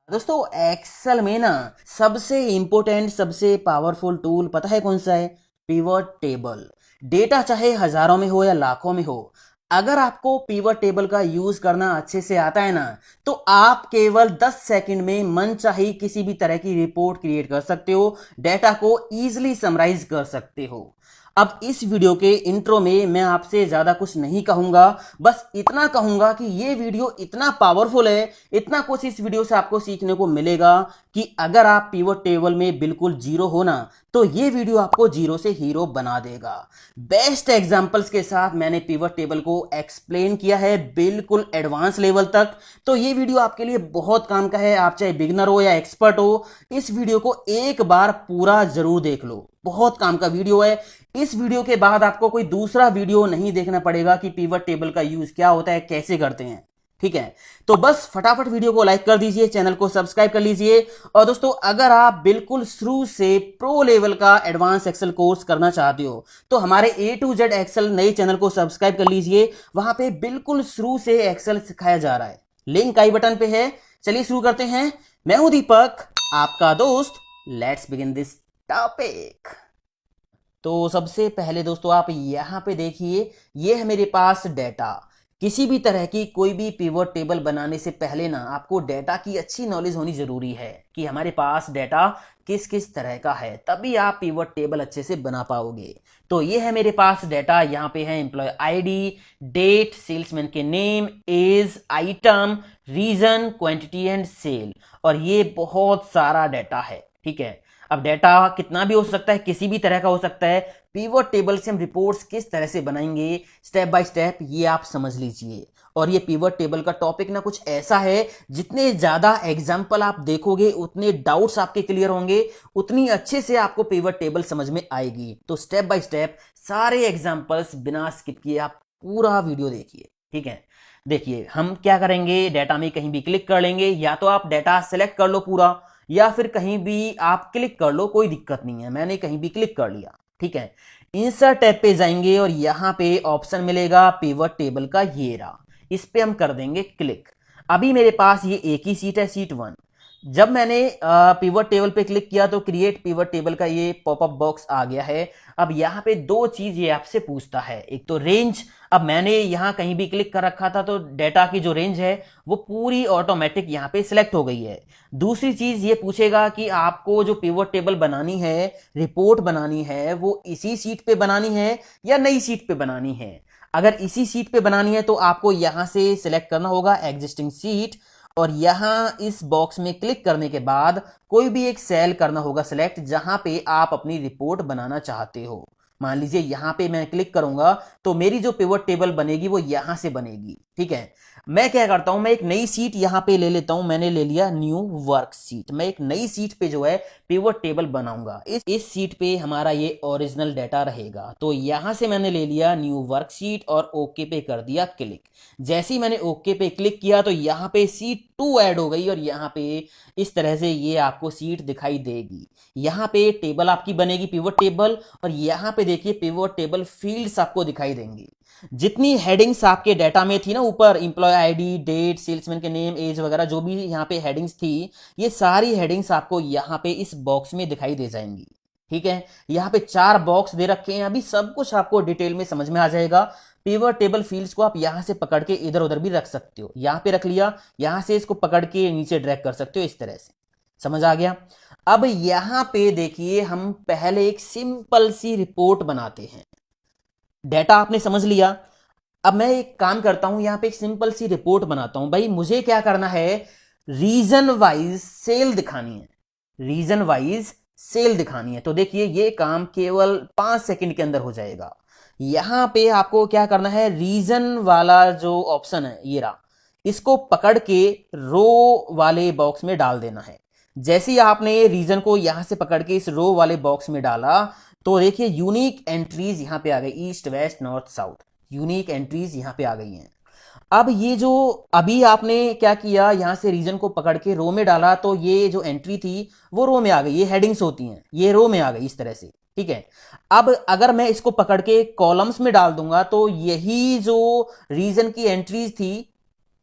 दोस्तों एक्सेल में ना सबसे इंपॉर्टेंट सबसे पावरफुल टूल पता है कौन सा है? Pivot table. डेटा चाहे हजारों में हो या लाखों में हो, अगर आपको पिवट टेबल का यूज करना अच्छे से आता है ना, तो आप केवल 10 सेकंड में मनचाही किसी भी तरह की रिपोर्ट क्रिएट कर सकते हो, डेटा को इजीली समराइज कर सकते हो। अब इस वीडियो के इंट्रो में मैं आपसे ज्यादा कुछ नहीं कहूंगा, बस इतना कहूंगा कि ये वीडियो इतना पावरफुल है, इतना कुछ इस वीडियो से आपको सीखने को मिलेगा कि अगर आप पिवट टेबल में बिल्कुल जीरो हो ना, तो ये वीडियो आपको जीरो से हीरो बना देगा। बेस्ट एग्जांपल्स के साथ मैंने पिवट टेबल को एक्सप्लेन किया है बिल्कुल एडवांस लेवल तक। तो ये वीडियो आपके लिए बहुत काम का है, आप चाहे बिगनर हो या एक्सपर्ट हो, इस वीडियो को एक बार पूरा जरूर देख लो, बहुत काम का वीडियो है। इस वीडियो के बाद आपको कोई दूसरा वीडियो नहीं देखना पड़ेगा कि पिवट टेबल का यूज क्या होता है, कैसे करते हैं। ठीक है, तो बस फटाफट वीडियो को लाइक कर दीजिए, चैनल को सब्सक्राइब कर लीजिए। और दोस्तों, अगर आप बिल्कुल शुरू से प्रो लेवल का एडवांस एक्सेल कोर्स करना चाहते हो, तो हमारे ए टू जेड एक्सेल नए चैनल को सब्सक्राइब कर लीजिए। वहां पे बिल्कुल शुरू से एक्सेल सिखाया जा रहा है, लिंक आई बटन पे है। चलिए शुरू करते हैं। मैं हूं दीपक, आपका दोस्त। Let's begin this topic. तो सबसे पहले दोस्तों आप यहां पे देखिए, ये है मेरे पास डेटा। किसी भी तरह की कोई भी पिवट टेबल बनाने से पहले ना आपको डेटा की अच्छी नॉलेज होनी जरूरी है कि हमारे पास डेटा किस किस तरह का है, तभी आप पिवट टेबल अच्छे से बना पाओगे। तो ये है मेरे पास डेटा, यहाँ पे है एम्प्लॉय आईडी, डेट, सेल्समैन के name, age, item, region, quantity and sale. और ये बहुत सारा डेटा है। ठीक है, अब डेटा कितना भी हो सकता है, किसी भी तरह का हो सकता है। पिवट टेबल से हम रिपोर्ट्स किस तरह से बनाएंगे स्टेप बाय स्टेप, ये आप समझ लीजिए। और ये पिवट टेबल का टॉपिक ना कुछ ऐसा है, जितने ज्यादा एग्जाम्पल आप देखोगे उतने डाउट्स आपके क्लियर होंगे, उतनी अच्छे से आपको पिवट टेबल समझ में आएगी। तो स्टेप बाय स्टेप सारे एग्जाम्पल्स बिना स्किप किए आप पूरा वीडियो देखिए। ठीक है, देखिए हम क्या करेंगे, डेटा में कहीं भी क्लिक कर लेंगे, या तो आप डेटा सेलेक्ट कर लो पूरा, या फिर कहीं भी आप क्लिक कर लो, कोई दिक्कत नहीं है। मैंने कहीं भी क्लिक कर लिया। ठीक है, इंसर्ट टैब पे जाएंगे और यहां पे ऑप्शन मिलेगा पिवट टेबल का, ये रहा। इस पे हम कर देंगे क्लिक। अभी मेरे पास ये एक ही सीट है, सीट 1। जब मैंने पिवट टेबल पे क्लिक किया तो क्रिएट पिवट टेबल का ये पॉपअप बॉक्स आ गया है। अब यहाँ पे दो चीज ये आपसे पूछता है, एक तो रेंज। अब मैंने यहाँ कहीं भी क्लिक कर रखा था तो डेटा की जो रेंज है वो पूरी ऑटोमेटिक यहाँ पे सिलेक्ट हो गई है। दूसरी चीज ये पूछेगा कि आपको जो पिवट टेबल बनानी है, रिपोर्ट बनानी है, वो इसी सीट पे बनानी है या नई सीट पे बनानी है। अगर इसी सीट पे बनानी है तो आपको यहां से सिलेक्ट करना होगा एग्जिस्टिंग सीट, और यहां इस बॉक्स में क्लिक करने के बाद कोई भी एक सेल करना होगा सिलेक्ट, जहां पे आप अपनी रिपोर्ट बनाना चाहते हो। मान लीजिए यहां पे मैं क्लिक करूंगा तो मेरी जो पिवट टेबल बनेगी वो यहां से बनेगी। ठीक है, मैं क्या करता हूं, मैं एक नई सीट यहां पे ले लेता हूं। मैंने ले लिया न्यू वर्क सीट। मैं एक नई सीट पे जो है पिवट टेबल बनाऊंगा। इस सीट पे हमारा ये ओरिजिनल डाटा रहेगा। तो यहां से मैंने ले लिया न्यू वर्क सीट और ओके पे कर दिया क्लिक। जैसे ही मैंने ओके पे क्लिक किया तो यहाँ पे सीट 2 ऐड हो गई, और यहाँ पे इस तरह से ये आपको सीट दिखाई देगी। यहाँ पे टेबल आपकी बनेगी पिवट टेबल, और यहाँ पे देखिए पिवट टेबल फील्ड्स आपको दिखाई देंगी। जितनी हेडिंग्स आपके डाटा में थी ना ऊपर, इंप्लॉय आईडी, डेट, सेल्समैन के नेम, एज वगैरह जो भी यहाँ पे हेडिंग्स थी, ये सारी हेडिंग्स आपको यहाँ पे इस बॉक्स में दिखाई दे जाएंगी। ठीक है, यहाँ पे 4 बॉक्स दे रखे हैं, अभी सब कुछ आपको डिटेल में समझ में आ जाएगा। पिवट टेबल फील्ड्स को आप यहां से पकड़ के इधर उधर भी रख सकते हो। यहां पे रख लिया, यहां से इसको पकड़ के नीचे ड्रैग कर सकते हो, इस तरह से। समझ आ गया? अब यहां पे देखिए, हम पहले एक सिंपल सी रिपोर्ट बनाते हैं। डेटा आपने समझ लिया। अब मैं एक काम करता हूं, यहां पे एक सिंपल सी रिपोर्ट बनाता हूं। भाई मुझे क्या करना है, रीजन वाइज सेल दिखानी है। रीजन वाइज सेल दिखानी है। तो देखिए ये काम केवल 5 सेकंड के अंदर हो जाएगा। यहां पे आपको क्या करना है, रीजन वाला जो ऑप्शन है ये रहा, इसको पकड़ के रो वाले बॉक्स में डाल देना है। जैसे ही आपने रीजन को यहां से पकड़ के इस रो वाले बॉक्स में डाला तो देखिए यूनिक एंट्रीज यहां पे आ गई, east west north south, unique entries यहां पे आ गई हैं। अब ये जो अभी आपने क्या किया, यहां से रीजन को पकड़ के रो में डाला तो ये जो एंट्री थी वो रो में आ गई। ये हेडिंग्स होती हैं, ये रो में आ गई इस तरह से। ठीक है, अब अगर मैं इसको पकड़ के कॉलम्स में डाल दूंगा तो यही जो रीजन की एंट्रीज थी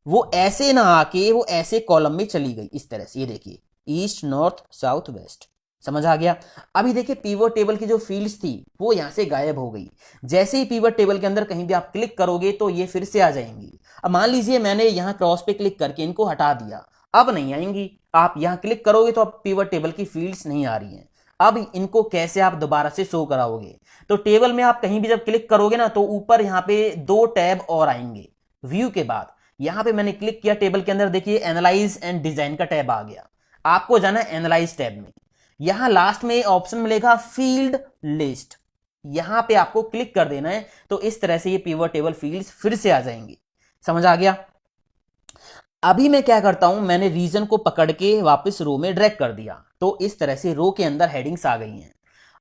वो ऐसे ना आके वो ऐसे कॉलम में चली गई इस तरह से, ये देखिए ईस्ट नॉर्थ साउथ वेस्ट। समझ आ गया। अभी देखिए पिवट टेबल की जो फील्ड्स थी वो यहां से गायब हो गई। जैसे ही पिवट टेबल के अंदर कहीं भी आप क्लिक करोगे तो ये फिर से आ जाएंगी। अब मान लीजिए मैंने यहां क्रॉस पे क्लिक करके इनको हटा दिया, अब नहीं आएंगी। आप यहां क्लिक करोगे तो अब पिवट टेबल की फील्ड्स नहीं आ रही हैं। अब इनको कैसे आप दोबारा से शो कराओगे? तो टेबल में आप कहीं भी जब क्लिक करोगे ना तो ऊपर यहां पे दो टैब और आएंगे व्यू के बाद। यहां पे मैंने क्लिक किया टेबल के अंदर, देखिए एनालाइज एंड डिजाइन का टैब आ गया। आपको जाना है एनालाइज टैब में। यहां लास्ट में ऑप्शन मिलेगा फील्ड लिस्ट, यहां पे आपको क्लिक कर देना है। तो इस तरह से ये पिवट टेबल फील्ड्स फिर से आ जाएंगी। समझ आ गया। अभी मैं क्या करता हूं, मैंने रीजन को पकड़ के वापस रो में ड्रैग कर दिया, तो इस तरह से रो के अंदर हेडिंग्स आ गई हैं।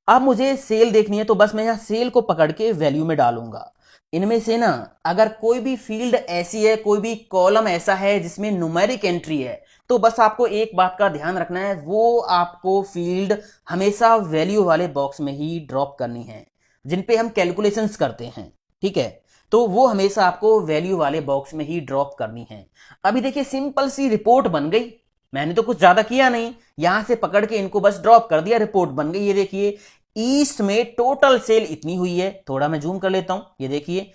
अब मुझे सेल देखनी है तो बस मैं यहां सेल को पकड़ के वैल्यू में डालूंगा। इनमें से ना अगर कोई भी फील्ड ऐसी है, कोई भी कॉलम ऐसा है जिसमें न्यूमेरिक एंट्री है, तो बस आपको एक बात का ध्यान रखना है, वो आपको फील्ड हमेशा वैल्यू वाले बॉक्स में ही ड्रॉप करनी है, जिन पे हम कैलकुलेशंस करते हैं। ठीक है, तो वो हमेशा आपको वैल्यू वाले बॉक्स में ही ड्रॉप करनी है। अभी देखिए सिंपल सी रिपोर्ट बन गई, मैंने तो कुछ ज्यादा किया नहीं, यहां से पकड़ के इनको बस ड्रॉप कर दिया, रिपोर्ट बन गई। ये देखिए ईस्ट में टोटल सेल इतनी हुई है, थोड़ा मैं जूम कर लेता हूं, ये देखिए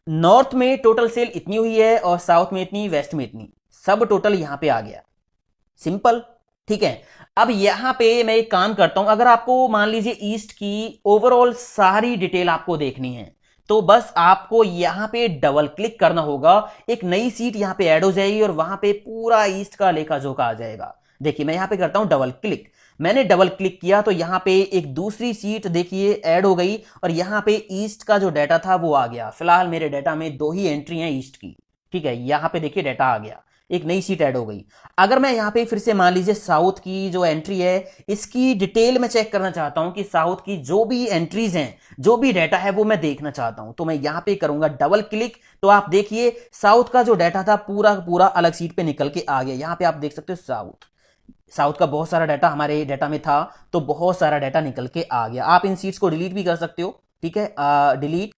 नॉर्थ में टोटल सेल इतनी हुई है और साउथ में इतनी, वेस्ट में इतनी, सब टोटल यहां पे आ गया। सिंपल। ठीक है, अब यहां पे मैं एक काम करता हूं, अगर आपको मान लीजिए ईस्ट की ओवरऑल सारी डिटेल आपको देखनी है तो बस आपको यहां पे डबल क्लिक करना होगा, एक नई सीट यहां पे ऐड हो जाएगी और वहां पे पूरा ईस्ट का लेखा जोखा आ जाएगा। देखिए मैं यहां पे करता हूं डबल क्लिक, मैंने डबल क्लिक किया तो यहां पे एक दूसरी सीट देखिए ऐड हो गई और यहां पे ईस्ट का जो डाटा था वो आ गया। फिलहाल मेरे डाटा में दो ही एंट्री हैं ईस्ट की। ठीक है, यहां पे देखिए डाटा आ गया, एक नई सीट ऐड हो गई। अगर मैं यहां पे फिर से मान लीजिए साउथ की जो एंट्री है इसकी डिटेल में चेक करना चाहता हूं कि साउथ की जो भी एंट्रीज हैं, जो भी डाटा है वो मैं देखना चाहता हूं, तो मैं यहां पे करूंगा डबल क्लिक। तो आप देखिए साउथ का जो डाटा था पूरा पूरा अलग सीट पे निकल के आ गया। यहां पे आप देख सकते हो साउथ, साउथ का बहुत सारा डाटा हमारे डाटा में था, तो बहुत सारा डाटा निकल के आ गया। आप इन सीट्स को डिलीट भी कर सकते हो। ठीक है, डिलीट,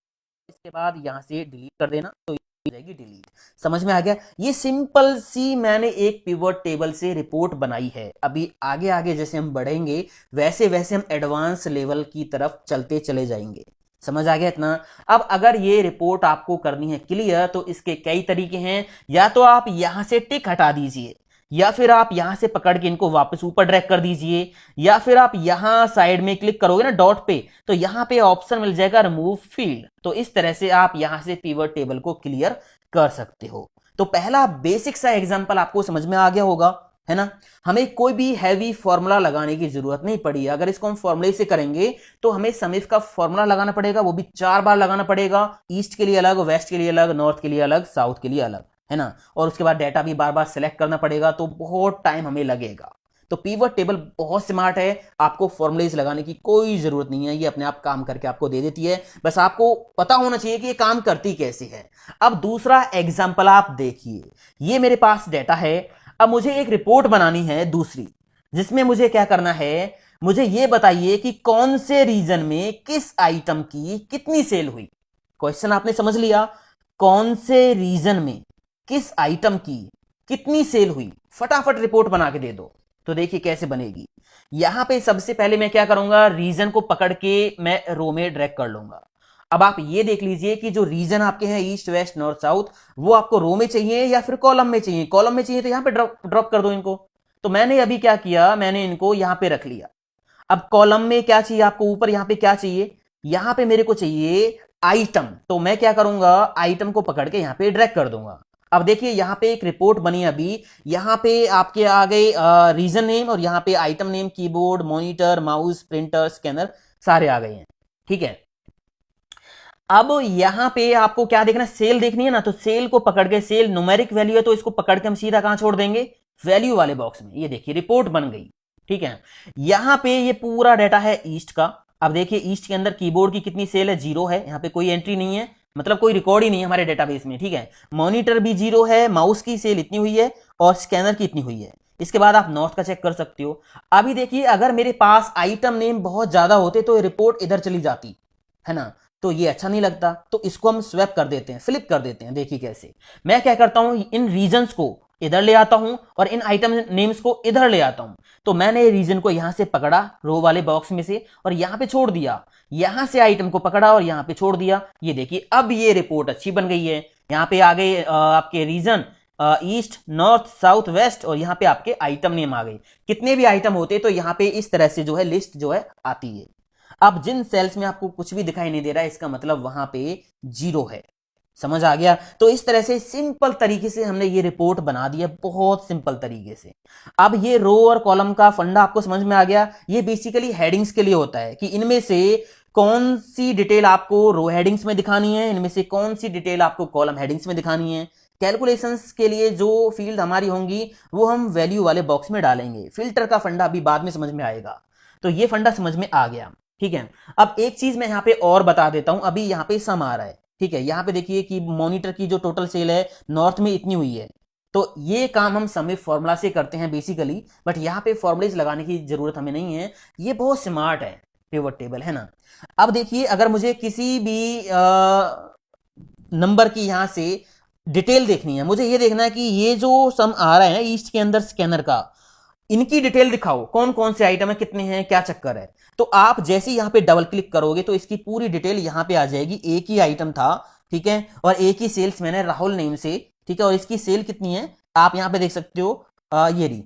इसके बाद यहां से डिलीट कर देना तो ये जाएगी डिलीट। समझ में आ गया। ये सिंपल सी मैंने एक पिवट टेबल से रिपोर्ट बनाई है। अभी आगे आगे जैसे हम बढ़ेंगे वैसे वैसे हम एडवांस लेवल की तरफ चलते चले जाएंगे। समझ आ गया इतना। अब अगर ये रिपोर्ट आपको करनी है क्लियर तो इसके कई तरीके हैं, या तो आप यहां से टिक हटा दीजिए, या फिर आप यहां से पकड़ के इनको वापस ऊपर ड्रैग कर दीजिए, या फिर आप यहां साइड में क्लिक करोगे ना डॉट पे तो यहां पे ऑप्शन मिल जाएगा रिमूव फील्ड। तो इस तरह से आप यहां से पिवट टेबल को क्लियर कर सकते हो। तो पहला बेसिक सा एग्जांपल आपको समझ में आ गया होगा, है ना। हमें कोई भी हैवी फॉर्मूला लगाने की जरूरत नहीं पड़ी। अगर इसको हम फॉर्मूले से करेंगे तो हमें समीफ का फॉर्मूला लगाना पड़ेगा, वो भी 4 बार लगाना पड़ेगा, ईस्ट के लिए अलग, वेस्ट के लिए अलग, नॉर्थ के लिए अलग, साउथ के लिए अलग, है ना। और उसके बाद डाटा भी बार बार सेलेक्ट करना पड़ेगा, तो बहुत टाइम हमें लगेगा। तो पिवट टेबल बहुत स्मार्ट है, आपको फॉर्मुलेज लगाने की कोई जरूरत नहीं है, ये अपने आप काम करके आपको दे देती है। बस आपको पता होना चाहिए कि ये काम करती कैसे है। अब दूसरा एग्जांपल आप देखिए, ये मेरे पास डाटा है, अब मुझे एक रिपोर्ट बनानी है दूसरी, जिसमें मुझे क्या करना है, मुझे ये बताइए कि कौन से रीजन में किस आइटम की कितनी सेल हुई। क्वेश्चन आपने समझ लिया, कौन से रीजन में किस आइटम की कितनी सेल हुई, फटाफट रिपोर्ट बना के दे दो। तो देखिए कैसे बनेगी। यहां पे सबसे पहले मैं क्या करूंगा, रीजन को पकड़ के मैं रो में ड्रैग कर लूंगा। अब आप ये देख लीजिए कि जो रीजन आपके हैं ईस्ट वेस्ट नॉर्थ साउथ, वो आपको रो में चाहिए या फिर कॉलम में चाहिए। कॉलम में चाहिए तो यहां पे ड्रॉप कर दो इनको। तो मैंने अभी क्या किया, मैंने इनको यहां पे रख लिया। अब कॉलम में क्या चाहिए आपको, ऊपर यहां पे क्या चाहिए, यहां पे मेरे को चाहिए आइटम, तो मैं क्या करूंगा, आइटम को पकड़ के यहां पे ड्रैग कर दूंगा। अब देखिए यहां पे एक रिपोर्ट बनी अभी, यहां पे आपके आ गए रीजन नेम और यहां पे item name, keyboard, monitor, mouse, printer, scanner, सारे आ गए हैं। ठीक है, अब यहां पे आपको क्या देखना है, सेल देखनी है ना, तो सेल को पकड़ के, सेल न्यूमेरिक वैल्यू है तो इसको पकड़ के हम सीधा कहां छोड़ देंगे, वैल्यू वाले बॉक्स में। ये देखिए रिपोर्ट बन गई। ठीक है, यहां पे ये पूरा डाटा है ईस्ट का। अब देखिए ईस्ट के अंदर कीबोर्ड की कितनी सेल है, 0 है, यहां पे कोई एंट्री नहीं है, मतलब कोई रिकॉर्ड ही नहीं है हमारे डेटाबेस में। ठीक है, मॉनिटर भी 0 है, माउस की सेल इतनी हुई है और स्कैनर की इतनी हुई है। इसके बाद आप नॉर्थ का चेक कर सकते हो। अभी देखिए अगर मेरे पास आइटम नेम बहुत ज्यादा होते तो रिपोर्ट इधर चली जाती, है ना। तो ये अच्छा नहीं लगता, तो इसको हम स्वैप कर देते हैं, फ्लिप कर देते हैं। देखिए कैसे, मैं क्या करता हूं, इन रीजन्स को इधर ले आता हूं और इन आइटम नेम्स को इधर ले आता हूं। तो मैंने रीजन को यहां से पकड़ा रो वाले बॉक्स में से और यहां पे छोड़ दिया, यहां से आइटम को पकड़ा और यहां पे छोड़ दिया। ये देखिए अब ये रिपोर्ट अच्छी बन गई है। यहां पे आ गए आपके region, east, north, south, west, और यहाँ पे आपके आइटम नेम आ गए। कितने भी आइटम होते तो यहाँ पे इस तरह से जो है लिस्ट जो है आती है। अब जिन सेल्स में आपको कुछ भी दिखाई नहीं दे रहा है, इसका मतलब वहां पे जीरो है। समझ आ गया? तो इस तरह से सिंपल तरीके से हमने ये रिपोर्ट बना दी है, बहुत सिंपल तरीके से। अब ये रो और कॉलम का फंडा आपको समझ में आ गया। ये बेसिकली हेडिंग्स के लिए होता है कि इनमें से कौन सी डिटेल आपको रो हेडिंग्स में दिखानी है, इनमें से कौन सी डिटेल आपको कॉलम हेडिंग्स में दिखानी है। कैलकुलेशंस के लिए जो फील्ड हमारी होंगी वो हम वैल्यू वाले बॉक्स में डालेंगे। फिल्टर का फंडा अभी बाद में समझ में आएगा। तो ये फंडा समझ में आ गया, ठीक है। अब एक चीज मैं यहाँ पे और बता देता हूं। अभी यहाँ पे सम आ रहा है, ठीक है। यहाँ पे देखिए कि मॉनिटर की जो टोटल सेल है नॉर्थ में इतनी हुई है। तो ये काम हम सम फॉर्मूला से करते हैं बेसिकली, बट यहाँ पे फॉर्मुलेज लगाने की जरूरत हमें नहीं है। ये बहुत स्मार्ट है पिवट टेबल, है ना। अब देखिए, अगर मुझे किसी भी नंबर की यहां से डिटेल देखनी है, मुझे ये देखना है कि ये जो सम आ रहा है ना ईस्ट के अंदर स्कैनर का, इनकी डिटेल दिखाओ, कौन कौन से आइटम है, कितने हैं, क्या चक्कर है। तो आप जैसे ही यहां पे डबल क्लिक करोगे तो इसकी पूरी डिटेल यहां पे आ जाएगी। एक ही आइटम था, ठीक है, और एक ही सेल्स मैन है राहुल नेम से, ठीक है, और इसकी सेल कितनी है आप यहां पे देख सकते हो, ये रही,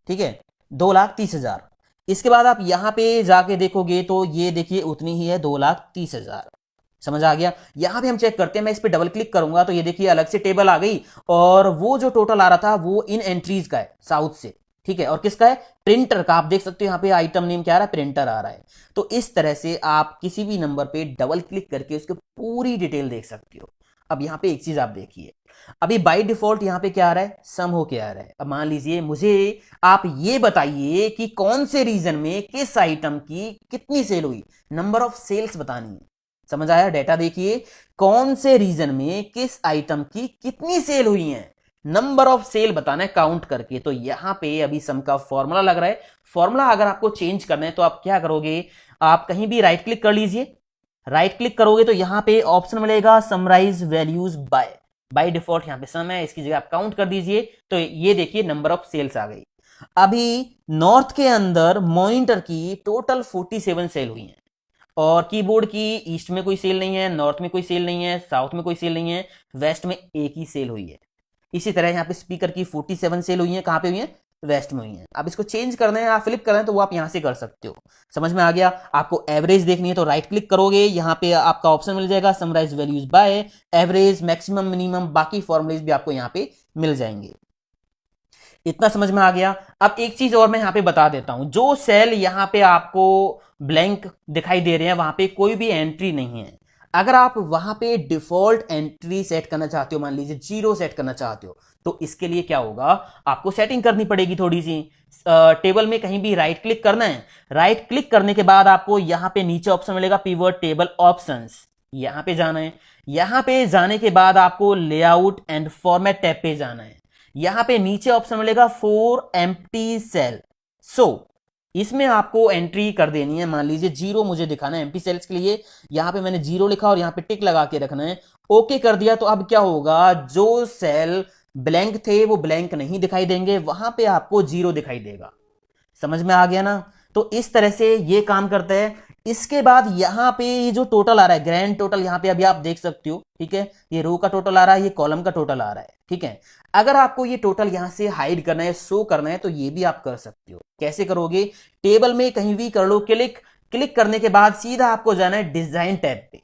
ठीक है, 2,30,000। इसके बाद आप यहां पे जाके देखोगे तो ये देखिए उतनी ही है, 2,30,000। समझ आ गया? यहां पे हम चेक करते हैं, मैं इस पे डबल क्लिक करूंगा तो ये देखिए अलग से टेबल आ गई, और वो जो टोटल आ रहा था वो इन एंट्रीज का है साउथ से, ठीक है, और किसका है, प्रिंटर का। आप देख सकते हो यहाँ पे आइटम नेम क्या आ रहा है, प्रिंटर आ रहा है। तो इस तरह से आप किसी भी नंबर पे डबल क्लिक करके उसकी पूरी डिटेल देख सकते हो। अब यहाँ पे एक चीज आप देखिए, अभी बाय डिफॉल्ट यहाँ पे क्या आ रहा है, सम हो के आ रहा है। अब मान लीजिए मुझे आप ये बताइए कि कौन से रीजन में किस आइटम की कितनी सेल हुई, नंबर ऑफ सेल्स बतानी है। समझ आया? डेटा देखिए, कौन से रीजन में किस आइटम की कितनी सेल हुई है, नंबर ऑफ सेल बताना है काउंट करके। तो यहां पे अभी सम का फॉर्मूला लग रहा है। फॉर्मूला अगर आपको चेंज करना है तो आप क्या करोगे, आप कहीं भी राइट क्लिक कर लीजिए। राइट क्लिक करोगे तो यहां पे ऑप्शन मिलेगा समराइज वैल्यूज बाय डिफॉल्ट यहां पे सम है, इसकी जगह आप काउंट कर दीजिए। तो ये देखिए नंबर ऑफ सेल्स आ गई। अभी नॉर्थ के अंदर मॉनिटर की टोटल 47 सेल हुई है, और कीबोर्ड की ईस्ट में कोई सेल नहीं है, नॉर्थ में कोई सेल नहीं है, साउथ में कोई सेल नहीं है, वेस्ट में एक ही सेल हुई है। इसी तरह यहाँ पे स्पीकर की 47 सेल हुई है, कहां पे हुई है, वेस्ट में हुई है। अब इसको चेंज करना है या फ्लिप करना है तो वो आप यहां से कर सकते हो। समझ में आ गया? आपको एवरेज देखनी है तो राइट क्लिक करोगे, यहां पे आपका ऑप्शन मिल जाएगा summarise values by, average, maximum, minimum, बाकी फॉर्मुलेज भी आपको यहाँ पे मिल जाएंगे। इतना समझ में आ गया? अब एक चीज और मैं यहां पे बता देता हूं, जो सेल यहां पे आपको ब्लैंक दिखाई दे रहे हैं वहां पे कोई भी एंट्री नहीं है। अगर आप वहां पे डिफॉल्ट एंट्री सेट करना चाहते हो, मान लीजिए 0 सेट करना चाहते हो, तो इसके लिए क्या होगा, आपको सेटिंग करनी पड़ेगी थोड़ी सी। टेबल में कहीं भी राइट क्लिक करना है, राइट क्लिक करने के बाद आपको यहां पे नीचे ऑप्शन मिलेगा पिवट टेबल ऑप्शंस, यहां पे जाना है। यहां पे जाने के बाद आपको लेआउट एंड फॉर्मेट टैब पे जाना है। यहां पे नीचे ऑप्शन मिलेगा फॉर एम्प्टी सेल। सो इसमें आपको एंट्री कर देनी है, मान लीजिए 0 मुझे दिखाना है एम्प्टी सेल्स के लिए, यहां पे मैंने 0 लिखा और यहां पे टिक लगा के रखना है। ओके कर दिया तो अब क्या होगा, जो सेल ब्लैंक थे वो ब्लैंक नहीं दिखाई देंगे, वहां पे आपको 0 दिखाई देगा। समझ में आ गया ना? तो इस तरह से ये काम करता है। इसके बाद यहां पे ये जो टोटल आ रहा है, ग्रैंड टोटल, यहां पे अभी आप देख सकते हो, ठीक है, ये रो का टोटल आ रहा है, ये कॉलम का टोटल आ रहा है, ठीक है। अगर आपको ये टोटल यहां से हाइड करना है, शो करना है, तो ये भी आप कर सकते हो। कैसे करोगे, टेबल में कहीं भी कर लो क्लिक, क्लिक करने के बाद सीधा आपको जाना है डिजाइन टैब पे।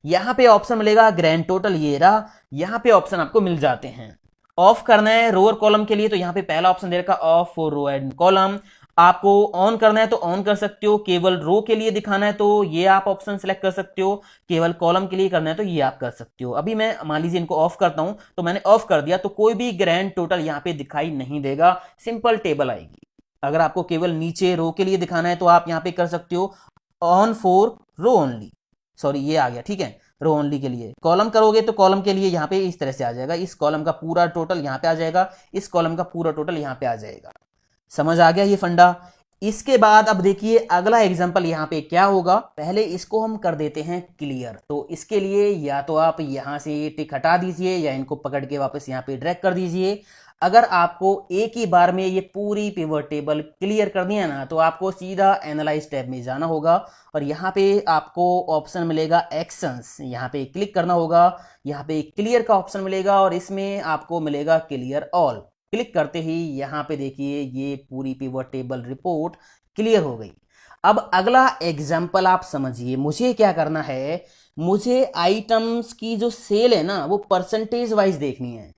यहां पे ऑप्शन मिलेगा ग्रैंड टोटल, ये रहा, यहां पे ऑप्शन आपको मिल जाते हैं। ऑफ करना है रो और कॉलम के लिए तो यहां पे पहला ऑप्शन दे रखा off for row and column. आपको ऑन करना है तो ऑन कर सकते हो, केवल रो के लिए दिखाना है तो ये आप ऑप्शन सेलेक्ट कर सकते हो, केवल कॉलम के लिए करना है तो ये आप कर सकते हो। अभी मैं मान लीजिए इनको ऑफ करता हूं, तो मैंने ऑफ कर दिया तो कोई भी ग्रैंड टोटल यहां पे दिखाई नहीं देगा, सिंपल टेबल आएगी। अगर आपको केवल नीचे रो के लिए दिखाना है तो आप यहां पे कर सकते हो on for row only, sorry ये आ गया, ठीक है, रो ओनली के लिए। कॉलम करोगे तो कॉलम के लिए यहां पे इस तरह से आ जाएगा, इस कॉलम का पूरा टोटल यहां पे आ जाएगा, इस कॉलम का पूरा टोटल यहां पे आ जाएगा। समझ आ गया ये फंडा? इसके बाद अब देखिए अगला एग्जांपल यहाँ पे क्या होगा, पहले इसको हम कर देते हैं क्लियर। तो इसके लिए या तो आप यहाँ से टिक हटा दीजिए या इनको पकड़ के वापस यहाँ पे ड्रैग कर दीजिए। अगर आपको एक ही बार में ये पूरी पिवट टेबल क्लियर करनी है ना, तो आपको सीधा एनालाइज टैब में जाना होगा और यहाँ पे आपको ऑप्शन मिलेगा एक्शंस, यहाँ पे क्लिक करना होगा। यहाँ पे क्लियर का ऑप्शन मिलेगा और इसमें आपको मिलेगा क्लियर ऑल। क्लिक करते ही यहाँ पे देखिए ये पूरी पिवट टेबल रिपोर्ट क्लियर हो गई। अब अगला एग्जाम्पल आप समझिए, मुझे क्या करना है, मुझे आइटम्स की जो सेल है ना वो परसेंटेज वाइज देखनी है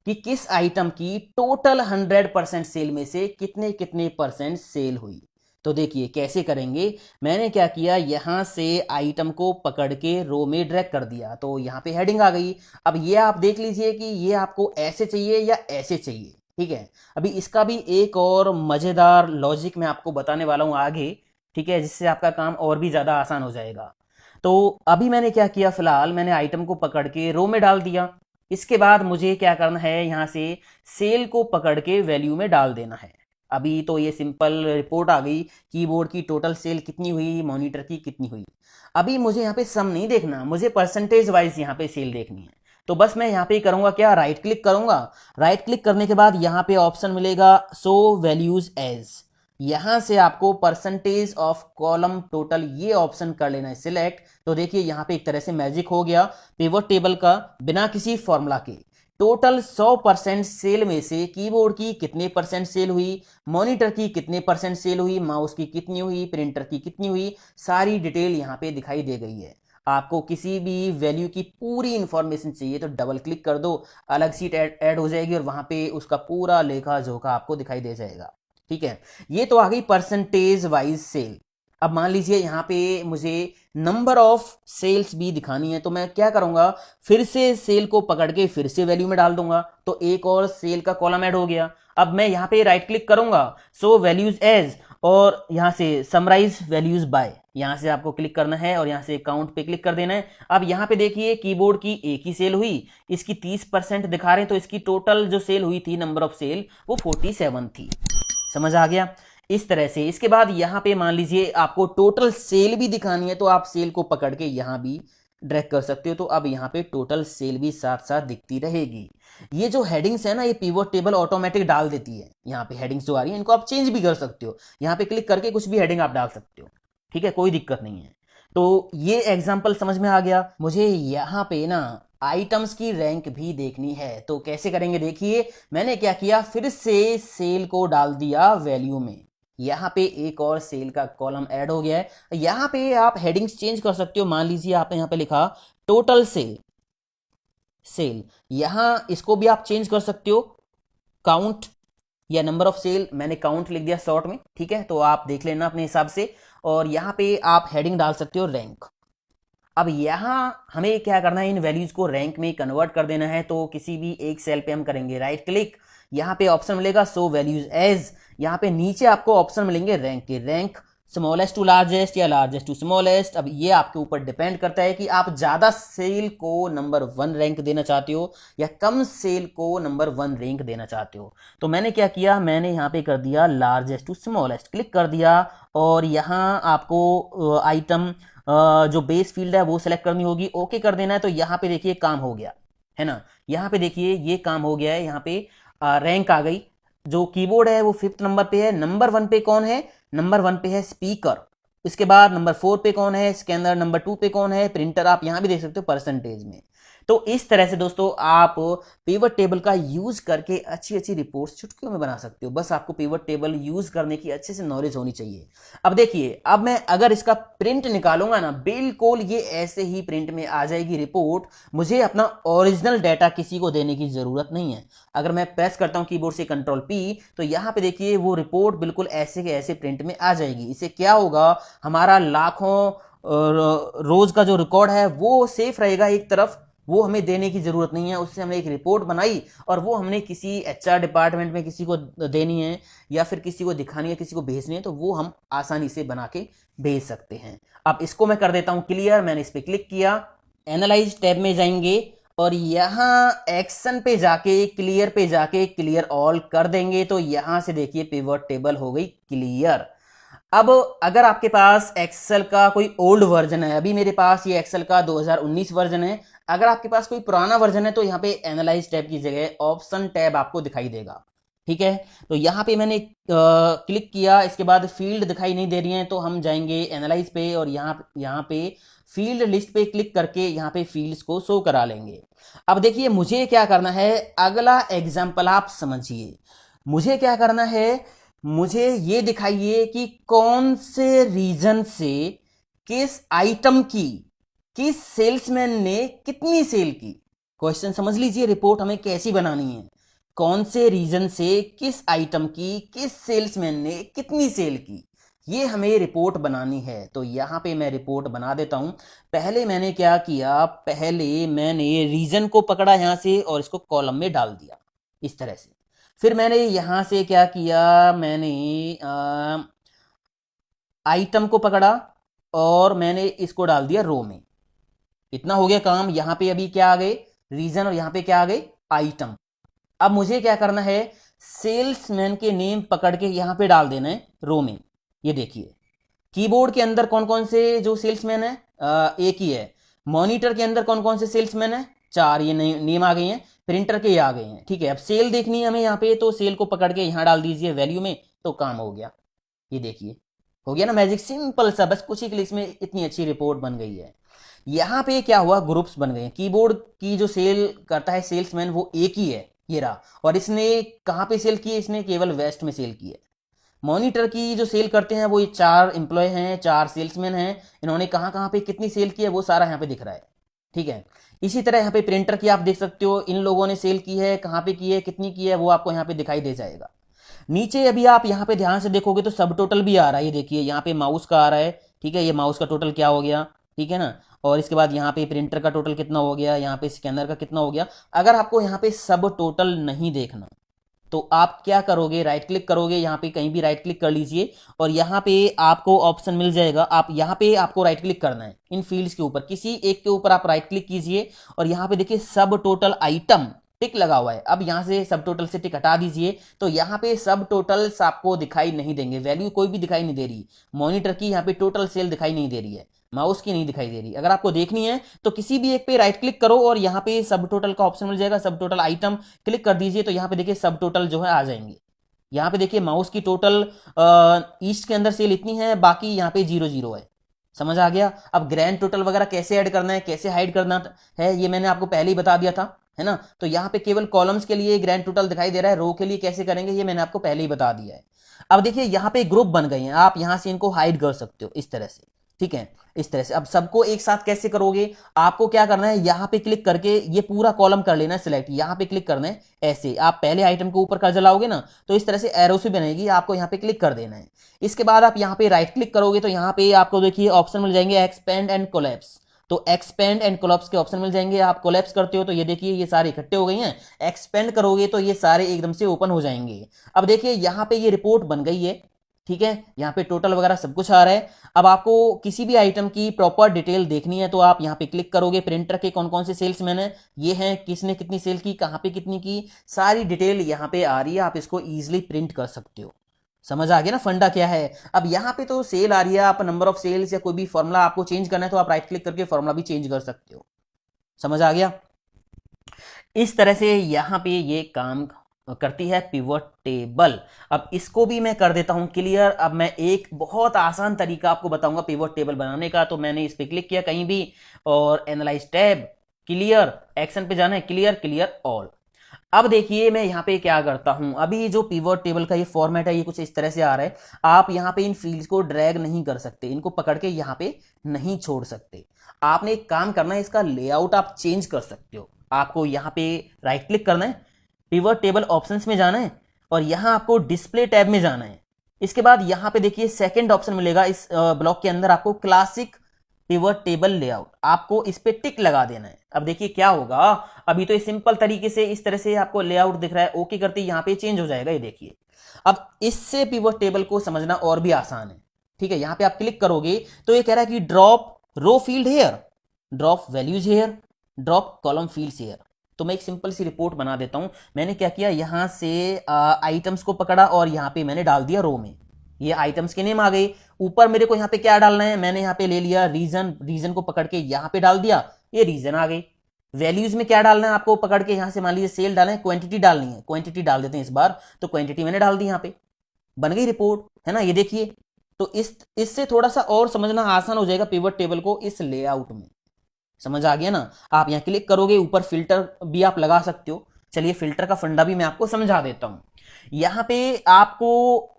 कि किस आइटम की टोटल 100% सेल में से कितने कितने परसेंट सेल हुई। तो देखिए कैसे करेंगे, मैंने क्या किया, यहां से आइटम को पकड़ के रो में ड्रैग कर दिया तो यहाँ पे हेडिंग आ गई। अब ये आप देख लीजिए कि ये आपको ऐसे चाहिए या ऐसे चाहिए, ठीक है। अभी इसका भी एक और मजेदार लॉजिक मैं आपको बताने वाला हूं आगे, ठीक है, जिससे आपका काम और भी ज्यादा आसान हो जाएगा। तो अभी मैंने क्या किया, फिलहाल मैंने आइटम को पकड़ के रो में डाल दिया। इसके बाद मुझे क्या करना है, यहां से सेल को पकड़ के वैल्यू में डाल देना है। अभी तो ये सिंपल रिपोर्ट आ गई, कीबोर्ड की टोटल सेल कितनी हुई, मॉनिटर की कितनी हुई। अभी मुझे यहाँ पे सम नहीं देखना, मुझे परसेंटेज वाइज यहाँ पे सेल देखनी है। तो बस मैं यहाँ पे करूंगा क्या, राइट क्लिक करूंगा। राइट क्लिक करने के बाद यहाँ पे ऑप्शन मिलेगा शो वैल्यूज एज। यहां से आपको परसेंटेज ऑफ कॉलम टोटल ये ऑप्शन कर लेना है सिलेक्ट। तो देखिए यहाँ पे एक तरह से मैजिक हो गया, पिवट टेबल का बिना किसी फॉर्मूला के टोटल 100% सेल में से कीबोर्ड की कितने परसेंट सेल हुई, मॉनिटर की कितने परसेंट सेल हुई, माउस की कितनी हुई, प्रिंटर की कितनी हुई, सारी डिटेल यहाँ पे दिखाई दे गई है। आपको किसी भी वैल्यू की पूरी इंफॉर्मेशन चाहिए तो डबल क्लिक कर दो, अलग सीट ऐड हो जाएगी और वहां पे उसका पूरा लेखा जोखा आपको दिखाई दे जाएगा, ठीक है। ये तो आ गई परसेंटेज वाइज सेल। अब मान लीजिए यहाँ पे मुझे नंबर ऑफ सेल्स भी दिखानी है, तो मैं क्या करूंगा, फिर से सेल को पकड़ के फिर से वैल्यू में डाल दूंगा तो एक और सेल का कॉलम ऐड हो गया। अब मैं यहाँ पे राइट क्लिक करूंगा, सो वैल्यूज एज, और यहाँ से समराइज वैल्यूज बाय, यहाँ से आपको क्लिक करना है और यहाँ से काउंट पे क्लिक कर देना है। अब यहाँ पे देखिए कीबोर्ड की एक ही सेल हुई, इसकी 30% दिखा रहे हैं, तो इसकी टोटल जो सेल हुई थी, नंबर ऑफ सेल, वो 47 थी। समझ आ गया इस तरह से। इसके बाद यहां पे मान लीजिए आपको टोटल सेल भी दिखानी है, तो आप सेल को पकड़ के यहां भी ड्रैग कर सकते हो। तो अब यहां पे टोटल सेल भी साथ साथ दिखती रहेगी। ये जो हेडिंग्स है ना, ये पिवट टेबल ऑटोमेटिक डाल देती है। यहाँ पे हेडिंग्स जो आ रही है इनको आप चेंज भी कर सकते हो, यहाँ पे क्लिक करके कुछ भी हेडिंग आप डाल सकते हो, ठीक है, कोई दिक्कत नहीं है। तो ये एग्जाम्पल समझ में आ गया। मुझे यहाँ पे ना आइटम्स की रैंक भी देखनी है, तो कैसे करेंगे, देखिए मैंने क्या किया, फिर से सेल को डाल दिया वैल्यू में। यहाँ पे एक और सेल का कॉलम ऐड हो गया है। यहाँ पे आप हेडिंग्स चेंज कर सकते हो। मान लीजिए आपने यहाँ पे लिखा टोटल सेल, सेल, यहां इसको भी आप चेंज कर सकते हो, काउंट या नंबर ऑफ सेल। मैंने काउंट लिख दिया शॉर्ट में, ठीक है, तो आप देख लेना अपने हिसाब से। और यहाँ पे आप हेडिंग डाल सकते हो रैंक। अब यहां हमें क्या करना है, इन वैल्यूज को रैंक में कन्वर्ट कर देना है। तो किसी भी एक सेल पे हम करेंगे राइट क्लिक, यहाँ पे ऑप्शन मिलेगा शो वैल्यूज एज। यहाँ पे नीचे आपको ऑप्शन मिलेंगे रैंक के, रैंक स्मॉलेस्ट टू लार्जेस्ट या लार्जेस्ट टू स्मॉलेस्ट। अब ये आपके ऊपर डिपेंड करता है कि आप ज्यादा सेल को नंबर 1 रैंक देना चाहते हो या कम सेल को नंबर 1 रैंक देना चाहते हो। तो मैंने क्या किया, मैंने यहाँ पे कर दिया लार्जेस्ट टू स्मॉलेस्ट, क्लिक कर दिया। और यहाँ आपको आइटम जो बेस फील्ड है वो सिलेक्ट करनी होगी, ओके कर देना है। तो यहाँ पे देखिए काम हो गया है ना, यहाँ पे देखिए ये काम हो गया है। यहाँ पे रैंक आ गई, जो कीबोर्ड है वो 5th नंबर पे है। नंबर 1 पे कौन है, नंबर 1 पे है स्पीकर। इसके बाद नंबर 4 पे कौन है, स्कैनर। नंबर 2 पे कौन है, प्रिंटर। आप यहां भी देख सकते हो परसेंटेज में। तो इस तरह से दोस्तों आप पिवट टेबल का यूज करके अच्छी अच्छी रिपोर्ट्स चुटकियों में बना सकते हो। बस आपको पिवट टेबल यूज करने की अच्छे से नॉलेज होनी चाहिए। अब देखिए, अब मैं अगर इसका प्रिंट निकालूंगा ना, बिल्कुल ये ऐसे ही प्रिंट में आ जाएगी रिपोर्ट। मुझे अपना ओरिजिनल डाटा किसी को देने की जरूरत नहीं है। अगर मैं प्रेस करता हूं कीबोर्ड से कंट्रोल पी, तो यहां पे देखिए वो रिपोर्ट बिल्कुल ऐसे के ऐसे प्रिंट में आ जाएगी। इससे क्या होगा, हमारा लाखों रोज का जो रिकॉर्ड है वो सेफ रहेगा एक तरफ, वो हमें देने की जरूरत नहीं है। उससे हमने एक रिपोर्ट बनाई और वो हमने किसी एचआर डिपार्टमेंट में किसी को देनी है या फिर किसी को दिखानी है, किसी को भेजनी है, तो वो हम आसानी से बना के भेज सकते हैं। अब इसको मैं कर देता हूं क्लियर। मैंने इस पर क्लिक किया, एनालाइज टैब में जाएंगे और यहां एक्शन पे जाके क्लियर पे जाके क्लियर ऑल कर देंगे। तो यहां से देखिए पिवट टेबल हो गई क्लियर। अब अगर आपके पास एक्सेल का कोई ओल्ड वर्जन है, अभी मेरे पास ये एक्सेल का 2019 वर्जन है, अगर आपके पास कोई पुराना वर्जन है तो यहाँ पे एनालाइज टैब की जगह ऑप्शन टैब आपको दिखाई देगा। ठीक है, तो यहाँ पे मैंने क्लिक किया, इसके बाद फील्ड दिखाई नहीं दे रही है तो हम जाएंगे एनालाइज पे और यहाँ यहाँ पे फील्ड लिस्ट पे क्लिक करके यहाँ पे फील्ड्स को शो करा लेंगे। अब देखिए मुझे क्या करना है, अगला एग्जाम्पल आप समझिए। मुझे क्या करना है, मुझे ये दिखाइए कि कौन से रीजन से किस आइटम की किस सेल्समैन ने कितनी सेल की। क्वेश्चन समझ लीजिए, रिपोर्ट हमें कैसी बनानी है, कौन से रीजन से किस आइटम की किस सेल्समैन ने कितनी सेल की, ये हमें रिपोर्ट बनानी है। तो यहां पे मैं रिपोर्ट बना देता हूं। पहले मैंने क्या किया, पहले मैंने रीजन को पकड़ा यहां से और इसको कॉलम में डाल दिया इस तरह से। फिर मैंने यहां से क्या किया, मैंने आइटम को पकड़ा और मैंने इसको डाल दिया रो में। इतना हो गया काम। यहां पे अभी क्या आ गए, रीजन, और यहां पे क्या आ गए, आइटम। अब मुझे क्या करना है, सेल्समैन के नेम पकड़ के यहां पे डाल देना है रो में। ये देखिए कीबोर्ड के अंदर कौन कौन से जो सेल्समैन है, एक ही है। मॉनिटर के अंदर कौन कौन से सेल्समैन है, 4, ये नेम आ गए हैं। प्रिंटर के ये आ गए हैं। ठीक है, अब सेल देखनी है हमें यहाँ पे, तो सेल को पकड़ के यहां डाल दीजिए वैल्यू में, तो काम हो गया। ये देखिए हो गया ना मैजिक, सिंपल सा, बस कुछ ही क्लिक में इतनी अच्छी रिपोर्ट बन गई है। यहाँ पे क्या हुआ, ग्रुप्स बन गए। कीबोर्ड की जो सेल करता है सेल्समैन वो एक ही है, ये रहा, और इसने कहाँ पे सेल की है, इसने केवल वेस्ट में सेल की है। मॉनिटर की जो सेल करते हैं वो ये 4 एम्प्लॉय हैं, 4 सेल्समैन हैं, इन्होंने कहाँ कहाँ पे कितनी सेल की है वो सारा यहाँ पे दिख रहा है। ठीक है, इसी तरह यहाँ पे प्रिंटर की आप देख सकते हो, इन लोगों ने सेल की है, कहाँ पे की है, कितनी की है, वो आपको यहाँ पे दिखाई दे जाएगा। नीचे अभी आप यहाँ पे ध्यान से देखोगे तो सब टोटल भी आ रहा है। ये देखिए यहाँ पे माउस का आ रहा है। ठीक है, ये माउस का टोटल क्या हो गया, ठीक है ना। और इसके बाद यहाँ पे प्रिंटर का टोटल कितना हो गया, यहाँ पे स्कैनर का कितना हो गया। अगर आपको यहाँ पे सब टोटल नहीं देखना तो आप क्या करोगे, राइट क्लिक करोगे, यहाँ पे कहीं भी राइट क्लिक कर लीजिए और यहाँ पे आपको ऑप्शन मिल जाएगा। आप यहाँ पे आपको राइट क्लिक करना है, इन फील्ड्स के ऊपर किसी एक के ऊपर आप राइट क्लिक कीजिए और यहाँ पे देखिए सब टोटल आइटम टिक लगा हुआ है। अब यहाँ से सब टोटल से टिक हटा दीजिए तो यहाँ पे सब टोटल्स आपको दिखाई नहीं देंगे, वैल्यू कोई भी दिखाई नहीं दे रही। मॉनिटर की यहाँ पे टोटल सेल दिखाई नहीं दे रही है, माउस की नहीं दिखाई दे रही। अगर आपको देखनी है तो किसी भी एक पे राइट क्लिक करो और यहाँ पे सब टोटल का ऑप्शन मिल जाएगा, सब टोटल आइटम क्लिक कर दीजिए तो यहाँ पे देखिए सब टोटल जो है आ जाएंगे। यहाँ पे देखिए माउस की टोटल ईस्ट के अंदर सेल इतनी है, बाकी यहाँ पे 0 0 है। समझ आ गया। अब ग्रैंड टोटल वगैरह कैसे ऐड करना है, कैसे हाइड करना है, ये मैंने आपको पहले ही बता दिया था, है ना। तो यहाँ पे केवल कॉलम्स के लिए ग्रैंड टोटल दिखाई दे रहा है, रो के लिए कैसे करेंगे ये मैंने आपको पहले ही बता दिया है। अब देखिए यहाँ पे ग्रुप बन गए हैं, आप यहाँ से इनको हाइड कर सकते हो इस तरह से। ठीक है, इस तरह से। अब सबको एक साथ कैसे करोगे, आपको क्या करना है, यहां पे क्लिक करके ये पूरा कॉलम कर लेना है सिलेक्ट, यहां पे क्लिक करना है। ऐसे आप पहले आइटम के ऊपर कर्सर लाओगे ना तो इस तरह से एरो से बनेगी, आपको यहां पे क्लिक कर देना है। इसके बाद आप यहां पे राइट क्लिक करोगे तो यहां पे आपको देखिए ऑप्शन मिल जाएंगे एक्सपेंड एंड कोलैप्स। तो एक्सपेंड एंड कोलैप्स के ऑप्शन मिल जाएंगे। आप कोलैप्स करते हो तो ये देखिए ये सारे इकट्ठे हो गए हैं, एक्सपेंड करोगे तो ये सारे एकदम से ओपन हो जाएंगे। अब देखिए यहां पे ये रिपोर्ट बन गई है। ठीक है, यहाँ पे टोटल वगैरह सब कुछ आ रहा है। अब आपको किसी भी आइटम की प्रॉपर डिटेल देखनी है तो आप यहाँ पे क्लिक करोगे, प्रिंटर के कौन कौन से सेल्समैन है, ये हैं, किसने कितनी सेल की, कहाँ पे कितनी की, सारी डिटेल यहाँ पे आ रही है। आप इसको इजीली प्रिंट कर सकते हो। समझ आ गया ना फंडा क्या है। अब यहाँ पे तो सेल आ रही है, आप नंबर ऑफ सेल्स या कोई भी फॉर्मूला आपको चेंज करना है तो आप राइट क्लिक करके फॉर्मूला भी चेंज कर सकते हो। समझ आ गया। इस तरह से यहाँ पे ये काम करती है पिवट टेबल। अब इसको भी मैं कर देता हूं क्लियर। अब मैं एक बहुत आसान तरीका आपको बताऊंगा पिवट टेबल बनाने का। तो मैंने इस पे क्लिक किया कहीं भी और एनालाइज टैब, क्लियर, एक्शन पे जाना है, क्लियर, क्लियर ऑल। अब देखिए मैं यहाँ पे क्या करता हूं, अभी जो पिवट टेबल का ये फॉर्मेट है ये कुछ इस तरह से आ रहा है। आप यहाँ पे इन फील्ड्स को ड्रैग नहीं कर सकते, इनको पकड़ के यहाँ पे नहीं छोड़ सकते। आपने एक काम करना है, इसका लेआउट आप चेंज कर सकते हो। आपको यहाँ पे राइट क्लिक करना है, पिवट टेबल ऑप्शंस में जाना है और यहाँ आपको डिस्प्ले टैब में जाना है। इसके बाद यहाँ पे देखिए सेकंड ऑप्शन मिलेगा इस ब्लॉक के अंदर, आपको क्लासिक पिवट टेबल लेआउट, आपको इस पे टिक लगा देना है। अब देखिए क्या होगा, अभी तो ये सिंपल तरीके से इस तरह से आपको लेआउट दिख रहा है, ओके करते यहाँ पे चेंज हो जाएगा। ये देखिए अब इससे पिवट टेबल को समझना और भी आसान है। ठीक है, यहाँ पे आप क्लिक करोगे तो ये कह रहा है कि drop row field here, drop values here, drop column fields here. तो मैं एक सिंपल सी रिपोर्ट बना देता हूं। मैंने क्या किया, यहां से आइटम्स को पकड़ा और यहां पे मैंने डाल दिया रो में। ये आइटम्स के नेम आ गए। ऊपर मेरे को यहाँ पे क्या डालना है, मैंने यहाँ पे ले लिया रीजन, रीजन को पकड़ के यहाँ पे डाल दिया, ये रीजन आ गई। वैल्यूज में क्या डालना है आपको, पकड़ के यहाँ से मान लीजिए सेल डालें, क्वांटिटी डालनी है, क्वांटिटी डाल देते हैं इस बार, तो क्वांटिटी मैंने डाल दी, यहाँ पे बन गई रिपोर्ट, है ना, ये देखिए। तो इससे थोड़ा सा और समझना आसान हो जाएगा पिवट टेबल को इस लेआउट में। समझ आ गया ना। आप यहाँ क्लिक करोगे, ऊपर फिल्टर भी आप लगा सकते हो। चलिए फिल्टर का फंडा भी मैं आपको समझा देता हूं। यहाँ पे आपको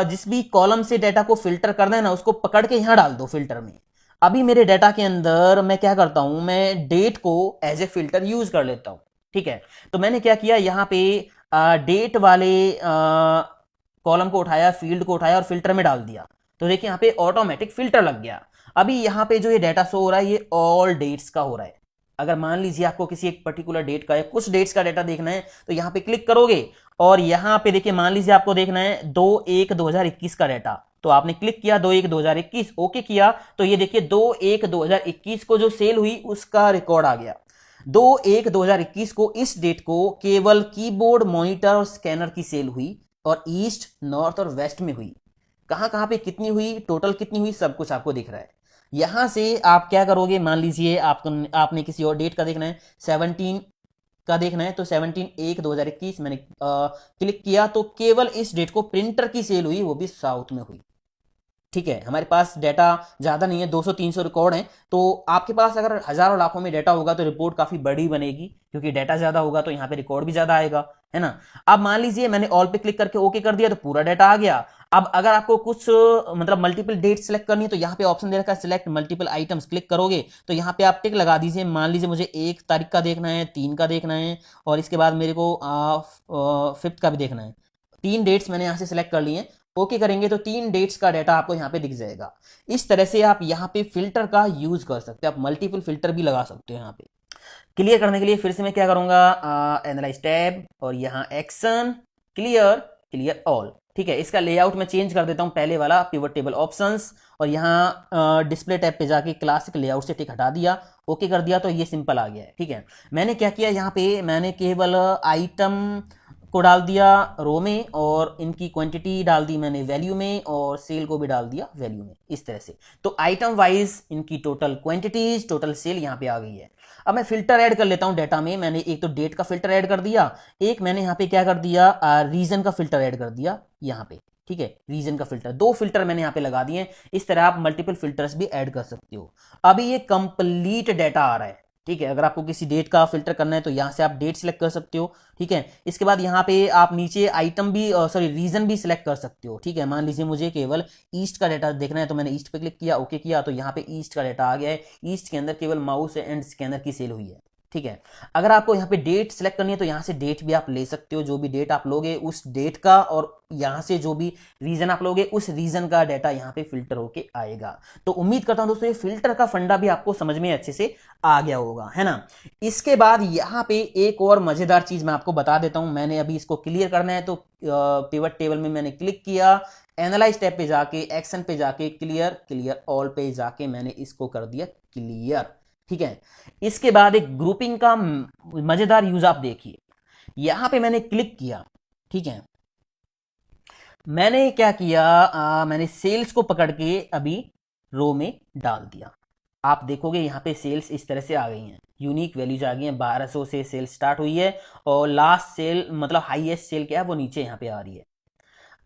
जिस भी कॉलम से डाटा को फिल्टर करना है ना, उसको पकड़ के यहां डाल दो फिल्टर में। अभी मेरे डाटा के अंदर मैं क्या करता हूं, मैं डेट को एज ए फिल्टर यूज कर लेता हूं। ठीक है, तो मैंने क्या किया, यहाँ पे डेट वाले कॉलम को उठाया, फील्ड को उठाया और फिल्टर में डाल दिया। तो देखिए यहाँ पे ऑटोमेटिक फिल्टर लग गया। अभी यहाँ पे जो ये डाटा शो हो रहा है, ये ऑल डेट्स का हो रहा है। अगर मान लीजिए आपको किसी एक पर्टिकुलर डेट का या कुछ डेट्स का डाटा देखना है, तो यहाँ पे क्लिक करोगे और यहाँ पे देखिए मान लीजिए आपको देखना है 2/1/2021 का डाटा, तो आपने क्लिक किया 2/1/2021, ओके किया, तो ये देखिए 2/1/2021 को जो सेल हुई उसका रिकॉर्ड आ गया। 2/1/2021 को इस डेट को केवल कीबोर्ड, मॉनिटर और स्कैनर की सेल हुई और ईस्ट, नॉर्थ और वेस्ट में हुई। कहां कहां पे कितनी हुई, टोटल कितनी हुई, सब कुछ आपको दिख रहा है। यहां से आप क्या करोगे, मान लीजिए आपने किसी और डेट का देखना है, 17 का देखना है, तो 17/1/2021 मैंने क्लिक किया, तो केवल इस डेट को प्रिंटर की सेल हुई, वो भी साउथ में हुई। ठीक है, हमारे पास डाटा ज्यादा नहीं है, 200-300 रिकॉर्ड हैं। तो आपके पास अगर हजारों लाखों में डाटा होगा तो रिपोर्ट काफी बड़ी बनेगी, क्योंकि डाटा ज्यादा होगा तो यहाँ पे रिकॉर्ड भी ज्यादा आएगा, है ना। अब मान लीजिए मैंने ऑल पे क्लिक करके ओके कर दिया, तो पूरा डाटा आ गया। अब अगर आपको कुछ मतलब मल्टीपल डेट सेलेक्ट करनी है, तो यहाँ पे ऑप्शन दे रखा है सिलेक्ट मल्टीपल आइटम्स, क्लिक करोगे तो यहाँ पे आप टिक लगा दीजिए। मान लीजिए मुझे 1 तारीख का देखना है, 3 का देखना है, और इसके बाद मेरे को 5th का भी देखना है। 3 डेट्स मैंने यहाँ से सिलेक्ट कर लिए। ओके करेंगे तो 3 डेट्स का डाटा आपको यहाँ पे दिख जाएगा। इस तरह से आप यहाँ पे फिल्टर का यूज कर सकते हैं, आप मल्टीपल फिल्टर भी लगा सकते हो। यहाँ पे क्लियर करने के लिए फिर से मैं क्या करूंगा, एनालाइज टैब और यहाँ एक्शन, क्लियर, क्लियर ऑल। ठीक है, इसका लेआउट मैं चेंज कर देता हूं, पहले वाला पिवट टेबल ऑप्शंस, और यहाँ डिस्प्ले टैब पे जाके क्लासिक लेआउट से टिक हटा दिया, ओके कर दिया, तो ये सिंपल आ गया है। ठीक है, मैंने क्या किया, यहाँ पे मैंने केवल आइटम को डाल दिया रो में, और इनकी क्वांटिटी डाल दी मैंने वैल्यू में, और सेल को भी डाल दिया वैल्यू में, इस तरह से। तो आइटम वाइज इनकी टोटल क्वांटिटीज, टोटल सेल यहाँ पे आ गई है। अब मैं फिल्टर ऐड कर लेता हूं डाटा में। मैंने एक तो डेट का फिल्टर ऐड कर दिया, एक मैंने यहाँ पे क्या कर दिया, रीजन का फिल्टर ऐड कर दिया यहाँ पे। ठीक है, रीजन का फिल्टर, 2 फिल्टर मैंने यहाँ पे लगा दिए। इस तरह आप मल्टीपल फिल्टर्स भी ऐड कर सकते हो। अभी ये कंप्लीट डाटा आ रहा है। ठीक है, अगर आपको किसी डेट का फिल्टर करना है तो यहाँ से आप डेट सिलेक्ट कर सकते हो। ठीक है, इसके बाद यहाँ पे आप नीचे आइटम भी सॉरी रीजन भी सिलेक्ट कर सकते हो। ठीक है, मान लीजिए मुझे केवल ईस्ट का डाटा देखना है, तो मैंने ईस्ट पे क्लिक किया, ओके किया, तो यहाँ पे ईस्ट का डाटा आ गया है। ईस्ट के अंदर केवल माउस एंड स्कैनर की सेल हुई है। ठीक है, अगर आपको यहाँ पे डेट सिलेक्ट करनी है तो यहाँ से डेट भी आप ले सकते हो, जो भी डेट आप लोगे उस डेट का, और यहाँ से जो भी रीजन आप लोगे उस रीजन का डाटा यहाँ पे फिल्टर होके आएगा। तो उम्मीद करता हूं दोस्तों ये फिल्टर का फंडा भी आपको समझ में अच्छे से आ गया होगा, है ना। इसके बाद यहाँ पे एक और मजेदार चीज मैं आपको बता देता हूं। मैंने अभी इसको क्लियर करना है, तो पिवट टेबल में मैंने क्लिक किया, एनालाइज टैब पे जाके, एक्शन पे जाके, क्लियर, क्लियर ऑल पे जाके मैंने इसको कर दिया क्लियर। ठीक है, इसके बाद एक ग्रुपिंग का मजेदार यूज आप देखिए। यहां पे मैंने क्लिक किया, ठीक है, मैंने क्या किया, मैंने सेल्स को पकड़ के अभी रो में डाल दिया। आप देखोगे यहाँ पे सेल्स इस तरह से आ गई हैं, यूनिक वैल्यूज आ गई हैं, 1200 से सेल स्टार्ट हुई है, और लास्ट सेल मतलब हाईएस्ट सेल क्या है वो नीचे यहाँ पे आ रही है।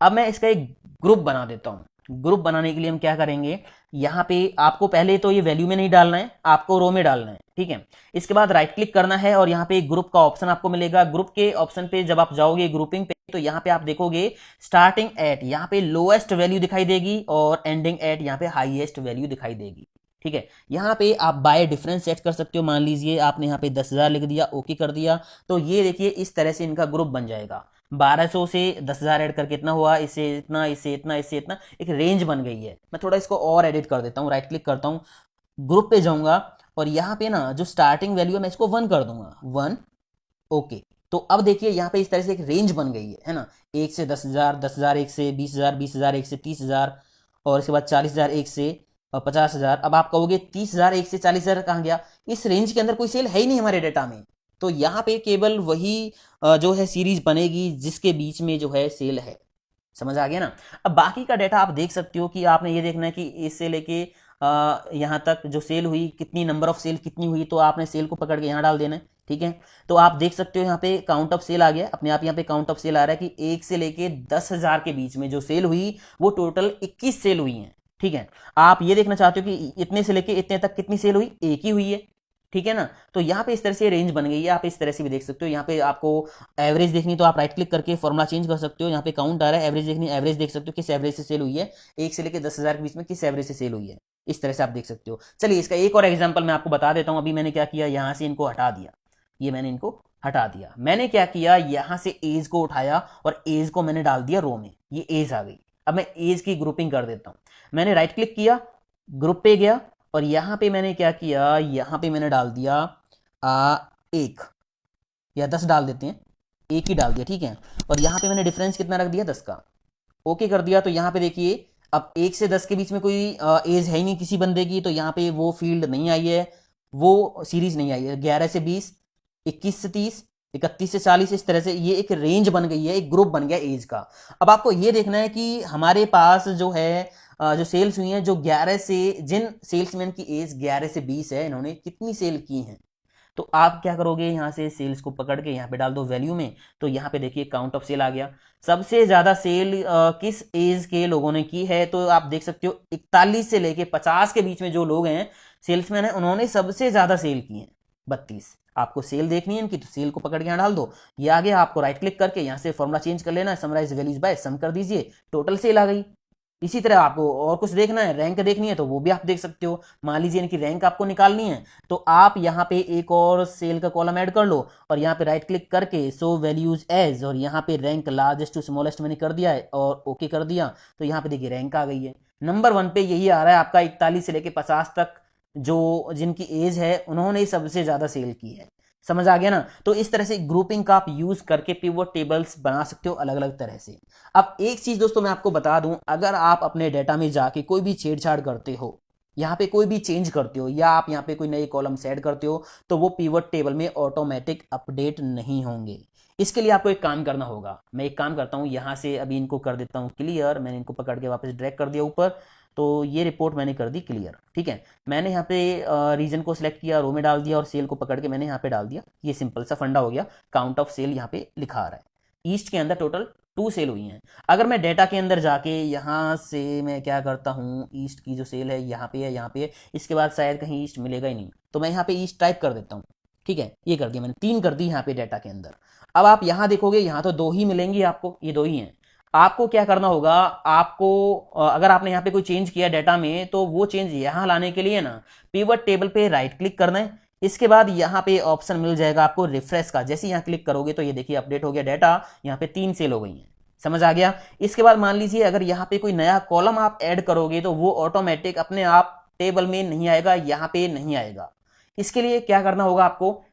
अब मैं इसका एक ग्रुप बना देता हूं। ग्रुप बनाने के लिए हम क्या करेंगे, यहाँ पे आपको पहले तो ये वैल्यू में नहीं डालना है, आपको रो में डालना है। ठीक है, इसके बाद राइट क्लिक करना है और यहाँ पे ग्रुप का ऑप्शन आपको मिलेगा। ग्रुप के ऑप्शन पे जब आप जाओगे ग्रुपिंग पे, तो यहाँ पे आप देखोगे स्टार्टिंग एट, यहाँ पे लोएस्ट वैल्यू दिखाई देगी, और एंडिंग एट यहाँ पे हाईएस्ट वैल्यू दिखाई देगी। ठीक है, यहाँ पे आप बाय डिफरेंस सेट कर सकते हो। मान लीजिए आपने यहाँ पे 10,000 लिख दिया, ओके कर दिया, तो ये देखिए इस तरह से इनका ग्रुप बन जाएगा। 1200 से 10,000 ऐड करके इतना हुआ, इससे इतना, इससे इतना, इससे इतना, एक रेंज बन गई है। मैं थोड़ा इसको और एडिट कर देता हूँ, राइट क्लिक करता हूँ, ग्रुप पे जाऊंगा, और यहाँ पे ना जो स्टार्टिंग वैल्यू है मैं इसको 1 कर दूंगा, 1, ओके। तो अब देखिए यहाँ पे इस तरह से एक रेंज बन गई है ना, 1 से 10,000, 10,000 1 से 20,000, 20,000 1 से 30,000, और इसके बाद 40,000 1 से 50,000। अब आप कहोगे 30,000 1 से 40,000 कहाँ गया, इस रेंज के अंदर कोई सेल है ही नहीं हमारे डेटा में। तो यहाँ पे केवल वही जो है सीरीज बनेगी जिसके बीच में जो है सेल है। समझ आ गया ना। अब बाकी का डेटा आप देख सकते हो कि आपने ये देखना है कि इससे लेके यहाँ तक जो सेल हुई कितनी, नंबर ऑफ सेल कितनी हुई, तो आपने सेल को पकड़ के यहाँ डाल देना है। ठीक है, तो आप देख सकते हो यहाँ पे काउंट ऑफ सेल आ गया अपने आप। यहाँ पे काउंट ऑफ सेल आ रहा है कि 1 से लेके 10,000 के बीच में जो सेल हुई वो टोटल 21 सेल हुई हैं। ठीक है, आप ये देखना चाहते हो कि इतने से लेके इतने तक कितनी सेल हुई, एक ही हुई है। ठीक है ना, तो यहाँ पे इस तरह से रेंज बन गई है, आप इस तरह से भी देख सकते हो। यहाँ पे आपको एवरेज देखनी तो आप राइट क्लिक करके फॉर्मुला चेंज कर सकते हो। यहाँ पे काउंट आ रहा है, एवरेज देखनी, एवरेज देख सकते हो किस एवरेज से सेल हुई है, 1 से लेकर 10,000 के बीच में किस एवरेज से सेल हुई है, इस तरह से आप देख सकते हो। चलिए इसका एक और एग्जाम्पल मैं आपको बता देता हूँ। अभी मैंने क्या किया, यहाँ से इनको हटा दिया, ये मैंने इनको हटा दिया। मैंने क्या किया, यहाँ से एज को उठाया और एज को मैंने डाल दिया रो में, ये एज आ गई। अब मैं एज की ग्रुपिंग कर देता हूँ। मैंने राइट क्लिक किया, ग्रुप पे गया और यहाँ पे मैंने क्या किया, यहाँ पे मैंने डाल दिया 1 या 10 डाल देते हैं, 1 ही डाल दिया। ठीक है, और यहाँ पे मैंने डिफरेंस कितना रख दिया, 10 का। ओके कर दिया। तो यहाँ पे देखिए अब 1 से 10 के बीच में कोई एज है ही नहीं किसी बंदे की, तो यहाँ पे वो फील्ड नहीं आई है, वो सीरीज नहीं आई है। 11 से 20, 21 से 30, 31 से 40, इस तरह से ये एक रेंज बन गई है, एक ग्रुप बन गया एज का। अब आपको ये देखना है कि हमारे पास जो है जो सेल्स हुई हैं, जो 11 से, जिन सेल्समैन की एज 11 से 20 है, इन्होंने कितनी सेल की हैं। तो आप क्या करोगे, यहाँ से सेल्स को पकड़ के यहाँ पे डाल दो वैल्यू में। तो यहाँ पे देखिए काउंट ऑफ सेल आ गया। सबसे ज्यादा सेल किस एज के लोगों ने की है, तो आप देख सकते हो 41 से लेके 50 के बीच में जो लोग हैं सेल्समैन है, उन्होंने सबसे ज्यादा सेल की है 32। आपको सेल देखनी है इनकी, तो सेल को पकड़ के यहाँ डाल दो, ये आ गया। आपको राइट क्लिक करके यहाँ से फॉर्मुला चेंज कर लेना है, समराइज वैल्यूज बाय सम कर दीजिए, टोटल सेल आ गई। इसी तरह आपको और कुछ देखना है, रैंक देखनी है, तो वो भी आप देख सकते हो। मान लीजिए इनकी रैंक आपको निकालनी है, तो आप यहाँ पे एक और सेल का कॉलम ऐड कर लो और यहाँ पे राइट क्लिक करके शो वैल्यूज एज, और यहाँ पे रैंक लार्जेस्ट टू स्मॉलेस्ट मैंने कर दिया है और ओके कर दिया। तो यहाँ पे देखिए रैंक आ गई है। नंबर 1 पे यही आ रहा है आपका, 41 से लेके 50 तक जो जिनकी एज है, उन्होंने सबसे ज्यादा सेल की है। समझ आ गया ना। तो इस तरह से ग्रुपिंग का आप यूज करके पिवट टेबल्स बना सकते हो अलग अलग तरह से। अब एक चीज दोस्तों मैं आपको बता दूं, अगर आप अपने डेटा में जाके कोई भी छेड़छाड़ करते हो, यहाँ पे कोई भी चेंज करते हो, या आप यहाँ पे कोई नए कॉलम्स ऐड करते हो, तो वो पिवट टेबल में ऑटोमेटिक अपडेट नहीं होंगे। इसके लिए आपको एक काम करना होगा। मैं एक काम करता हूँ, यहाँ से अभी इनको कर देता हूँ क्लियर। मैंने इनको पकड़ के वापस ड्रैग कर दिया ऊपर, तो ये रिपोर्ट मैंने कर दी क्लियर। ठीक है, मैंने यहाँ पे रीजन को सिलेक्ट किया, रो में डाल दिया और सेल को पकड़ के मैंने यहाँ पे डाल दिया। ये सिंपल सा फंडा हो गया। काउंट ऑफ सेल यहाँ पे लिखा आ रहा है, ईस्ट के अंदर टोटल 2 सेल हुई हैं। अगर मैं डेटा के अंदर जाके यहाँ से मैं क्या करता हूँ, ईस्ट की जो सेल है यहाँ पे है, यहाँ पे है, इसके बाद शायद कहीं ईस्ट मिलेगा ही नहीं, तो मैं यहाँ पे ईस्ट टाइप कर देता हूँ। ठीक है, ये कर दिया मैंने, 3 कर दी यहाँ पे डेटा के अंदर। अब आप यहाँ देखोगे, यहाँ तो 2 ही मिलेंगी आपको, ये 2 ही हैं। आपको क्या करना होगा, आपको अगर आपने यहाँ पे कोई चेंज किया डाटा में, तो वो चेंज यहाँ लाने के लिए ना पिवट टेबल पे राइट क्लिक करना है। इसके बाद यहाँ पे ऑप्शन मिल जाएगा आपको रिफ्रेश का। जैसे यहाँ क्लिक करोगे तो ये देखिए अपडेट हो गया डाटा, यहाँ पे 3 सेल हो गई हैं। समझ आ गया। इसके बाद मान लीजिए अगर यहाँ पे कोई नया कॉलम आप ऐड करोगे, तो वो ऑटोमेटिक अपने आप टेबल में नहीं आएगा, यहाँ पे नहीं आएगा। इसके लिए क्या करना होगा आपको,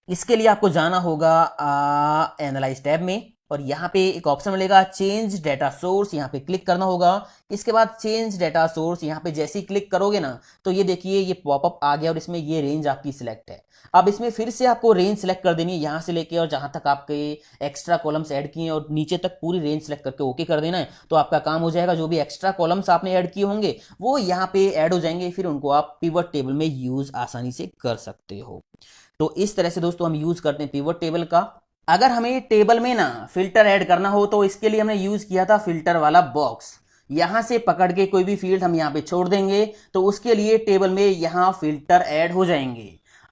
इसके लिए आपको जाना होगा एनालाइज टैब में, और यहाँ पे एक ऑप्शन मिलेगा चेंज डेटा सोर्स, यहाँ पे क्लिक करना होगा। इसके बाद चेंज डेटा सोर्स यहाँ पे जैसे ही क्लिक करोगे ना, तो ये देखिए ये पॉपअप आ गया और इसमें ये रेंज आपकी सिलेक्ट है। अब इसमें फिर से आपको रेंज सिलेक्ट कर देनी है, यहाँ से लेके और जहां तक आपके एक्स्ट्रा कॉलम्स ऐड किए हैं और नीचे तक पूरी रेंज सिलेक्ट करके ओके कर देना है। तो आपका काम हो जाएगा। जो भी एक्स्ट्रा कॉलम्स आपने ऐड किए होंगे वो यहाँ पे ऐड हो जाएंगे, फिर उनको आप पिवट टेबल में यूज आसानी से कर सकते हो। तो इस तरह से दोस्तों हम यूज करते हैं पिवट टेबल का। अगर हमें टेबल में ना फिल्टर ऐड करना हो, तो इसके लिए हमने यूज किया था फिल्टर वाला बॉक्स। यहां से पकड़ के कोई भी फील्ड हम यहां पे छोड़ देंगे, तो उसके लिए टेबल में यहां फिल्टर ऐड हो जाएंगे।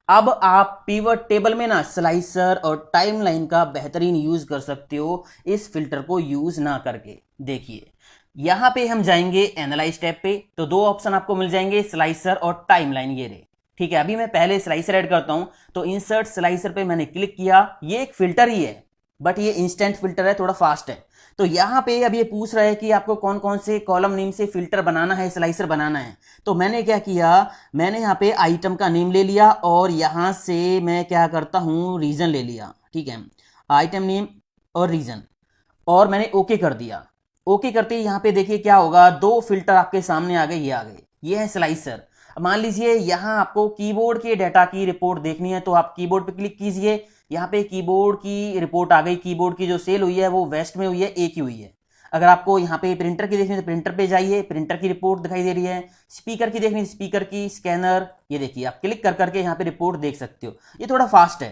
अब आप पिवट टेबल में ना स्लाइसर और टाइमलाइन का बेहतरीन यूज कर सकते हो इस फिल्टर को यूज ना करके। देखिए यहां पे हम जाएंगे एनालाइज टैब पे, तो 2 ऑप्शन आपको मिल जाएंगे, स्लाइसर और टाइमलाइन, ये रहे। ठीक है, अभी मैं पहले स्लाइसर ऐड करता हूं, तो इंसर्ट स्लाइसर पे मैंने क्लिक किया। ये एक फिल्टर ही है, बट ये इंस्टेंट फिल्टर है, थोड़ा फास्ट है। तो यहां पे अब ये पूछ रहा है कि आपको कौन कौन से कॉलम नेम से फिल्टर बनाना है, स्लाइसर बनाना है। तो मैंने क्या किया, मैंने यहाँ पे आइटम का नेम ले लिया और यहां से मैं क्या करता हूं, रीजन ले लिया। ठीक है, आइटम नेम और रीजन, और मैंने ओके कर दिया। ओके करते ही यहाँ पे देखिए क्या होगा, 2 फिल्टर आपके सामने आ गए, ये आ गए, ये है स्लाइसर। मान लीजिए यहाँ आपको कीबोर्ड के डाटा की रिपोर्ट देखनी है, तो आप कीबोर्ड पे क्लिक कीजिए। यहाँ पे कीबोर्ड की रिपोर्ट आ गई। कीबोर्ड की जो सेल हुई है वो वेस्ट में हुई है, एक ही हुई है। अगर आपको यहाँ पे प्रिंटर की देखनी है तो प्रिंटर पे जाइए, प्रिंटर की रिपोर्ट दिखाई दे रही है। स्पीकर की देखनी है, स्पीकर की, स्कैनर, ये देखिए आप क्लिक कर करके यहाँ पे रिपोर्ट देख सकते हो। ये थोड़ा फास्ट है,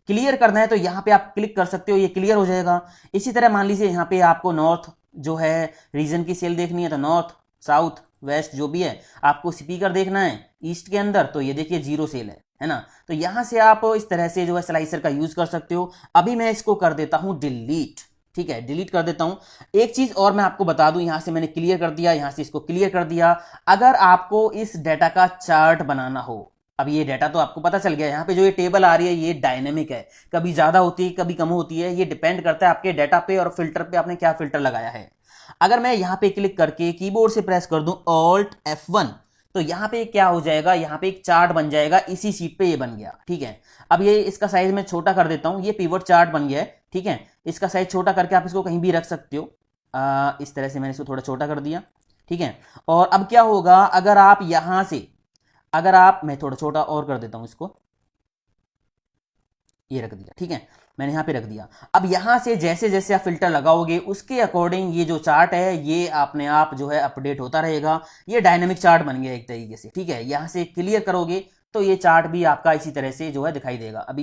क्लियर करना है तो यहाँ पे आप क्लिक कर सकते हो, ये क्लियर हो जाएगा। इसी तरह मान लीजिए यहाँ पे आपको नॉर्थ जो है रीजन की सेल देखनी है तो नॉर्थ, साउथ, वेस्ट जो भी है, आपको स्पीकर देखना है ईस्ट के अंदर तो ये देखिए 0 सेल है ना। तो यहां से आप इस तरह से जो है स्लाइसर का यूज कर सकते हो। अभी मैं इसको कर देता हूं डिलीट, ठीक है, डिलीट कर देता हूं। एक चीज और मैं आपको बता दूं, यहां से मैंने क्लियर कर दिया, यहां से इसको क्लियर कर दिया। अगर आपको इस डाटा का चार्ट बनाना हो, अब ये डाटा तो आपको पता चल गया, यहाँ पे जो ये टेबल आ रही है ये डायनेमिक है, कभी ज्यादा होती है कभी कम होती है, ये डिपेंड करता है आपके डाटा पे और फिल्टर पे, आपने क्या फिल्टर लगाया है। अगर मैं यहाँ पे क्लिक करके कीबोर्ड से प्रेस कर दूं Alt F1 तो यहाँ पे क्या हो जाएगा, यहाँ पे एक चार्ट बन जाएगा, इसी शीट पे ये बन गया, ठीक है। अब ये इसका साइज मैं छोटा कर देता हूं, ये पिवट चार्ट बन गया है, ठीक है। इसका साइज छोटा करके आप इसको कहीं भी रख सकते हो। इस तरह से मैंने इसको थोड़ा छोटा कर दिया, ठीक है। और अब क्या होगा, अगर आप यहां से, अगर आप, मैं थोड़ा छोटा और कर देता हूं इसको, ये रख दिया, ठीक है, मैंने यहां पे रख दिया। अब यहां से जैसे जैसे आप फिल्टर लगाओगे उसके अकॉर्डिंग ये जो चार्ट है ये अपने आप जो है अपडेट होता रहेगा। ये डायनेमिक चार्ट बन गया एक तरीके से, ठीक है। यहां से क्लियर करोगे तो ये चार्ट भी आपका इसी तरह से जो है दिखाई देगा। अभी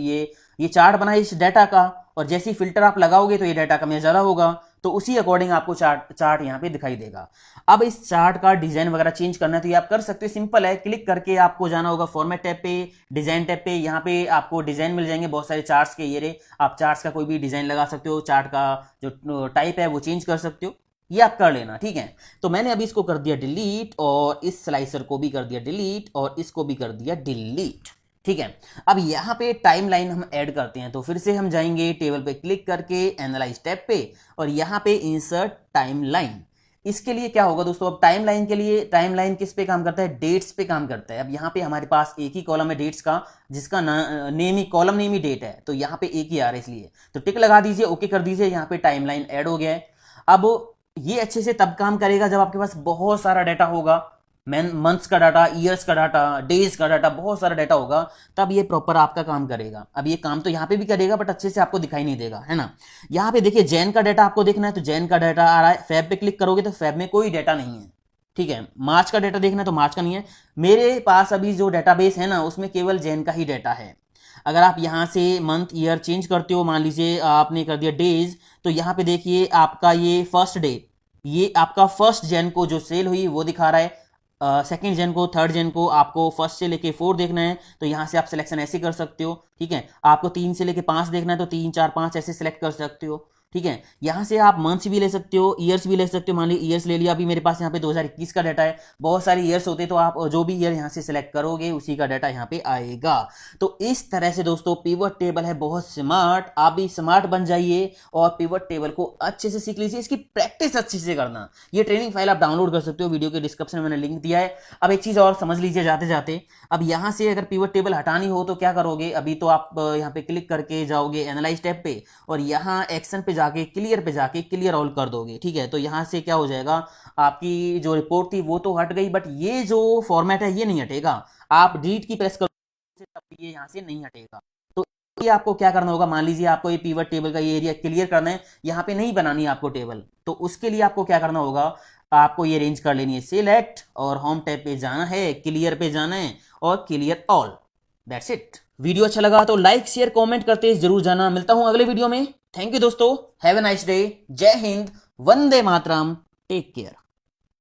ये चार्ट बना है इस डाटा का, और जैसे ही फिल्टर आप लगाओगे तो ये डाटा कम या ज्यादा होगा, तो उसी अकॉर्डिंग आपको चार्ट यहाँ पे दिखाई देगा। अब इस चार्ट का डिजाइन वगैरह चेंज करना है तो ये आप कर सकते हो, सिंपल है। क्लिक करके आपको जाना होगा फॉर्मेट टैब पे, डिजाइन टैब पे, यहाँ पे आपको डिजाइन मिल जाएंगे बहुत सारे चार्ट्स के। ये रे आप चार्ट्स का कोई भी डिजाइन लगा सकते हो, चार्ट का जो टाइप है वो चेंज कर सकते हो, ये आप कर लेना, ठीक है। तो मैंने अभी इसको कर दिया डिलीट, और इस स्लाइसर को भी कर दिया डिलीट, और इसको भी कर दिया डिलीट, ठीक है। अब यहाँ पे टाइमलाइन हम ऐड करते हैं, तो फिर से हम जाएंगे टेबल पे क्लिक करके एनालाइज टैब पे, और यहाँ पे इंसर्ट टाइमलाइन। इसके लिए क्या होगा दोस्तों, अब टाइमलाइन के लिए, टाइमलाइन किस पे काम करता है, डेट्स पे काम करता है। अब यहाँ पे हमारे पास एक ही कॉलम है डेट्स का, जिसका नेम ही, कॉलम नेम ही डेट है, तो यहाँ पे एक ही आ रहा है, इसलिए तो टिक लगा दीजिए, ओके कर दीजिए, यहाँ पे टाइमलाइन ऐड हो गया है। अब ये अच्छे से तब काम करेगा जब आपके पास बहुत सारा डाटा होगा, मंथ्स का डाटा, ईयर्स का डाटा, डेज का डाटा, बहुत सारा डाटा होगा, तब ये प्रॉपर आपका काम करेगा। अब ये काम तो यहाँ पे भी करेगा बट अच्छे से आपको दिखाई नहीं देगा, है ना। यहाँ पे देखिए जैन का डाटा आपको देखना है तो जैन का डाटा आ रहा है, फेब पे क्लिक करोगे तो फेब में कोई डाटा नहीं है, ठीक है। मार्च का डाटा देखना है तो मार्च का नहीं है। मेरे पास अभी जो डाटाबेस है ना उसमें केवल जैन का ही डाटा है। अगर आप यहाँ से मंथ ईयर चेंज करते हो, मान लीजिए आपने कर दिया डेज, तो यहाँ पे देखिए आपका ये फर्स्ट डे, ये आपका फर्स्ट जैन को जो सेल हुई वो दिखा रहा है। सेकेंड जन को, थर्ड जन को आपको फर्स्ट से लेके 4 देखना है तो यहां से आप सिलेक्शन ऐसे कर सकते हो, ठीक है। आपको 3 से लेके 5 देखना है तो 3, 4, 5 ऐसे सिलेक्ट कर सकते हो, ठीक है। यहां से आप मंथ्स भी ले सकते हो, ईयर्स भी ले सकते हो। मान लीजिए ईयर्स ले लिया, अभी मेरे पास यहाँ पे 2021 का डाटा है, बहुत सारे ईयर्स होते तो आप जो भी ईयर यहाँ से सिलेक्ट करोगे उसी का डाटा यहाँ पे आएगा। तो इस तरह से दोस्तों पिवट टेबल है बहुत स्मार्ट, आप भी स्मार्ट बन जाइए और पिवट टेबल को अच्छे से सीख लीजिए, इसकी प्रैक्टिस अच्छे से करना। ये ट्रेनिंग फाइल आप डाउनलोड कर सकते हो, वीडियो के डिस्क्रिप्शन में मैंने लिंक दिया है। अब एक चीज और समझ लीजिए जाते जाते, अब यहाँ से अगर पिवट टेबल हटानी हो तो क्या करोगे, अभी तो आप यहाँ पे क्लिक करके जाओगे एनालाइज टैब पे, और यहाँ एक्शन पे जाके क्लियर पे जाके क्लियर ऑल कर दोगे, ठीक है। तो यहाँ से क्या हो जाएगा, आपकी जो रिपोर्ट थी वो तो हट गई, बट ये जो फॉर्मेट है ये नहीं हटेगा। आप डिलीट की प्रेस करोगे तब ये यहाँ से नहीं हटेगा। तो ये आपको क्या करना होगा, मान लीजिए आपको ये पिवट टेबल का ये एरिया क्लियर करना है, यहाँ पे नहीं बनानी है आपको टेबल, तो उसके लिए आपको क्या करना होगा, आपको ये रेंज कर लेनी है सिलेक्ट, और होम टैब पे जाना है, क्लियर पे जाना है, और clear all, that's it. Video अच्छा लगा तो लाइक शेयर कमेंट करते जरूर जाना। मिलता हूं अगले वीडियो में। थैंक यू दोस्तों, हैव ए नाइस डे, जय हिंद, वंदे मातरम, टेक केयर।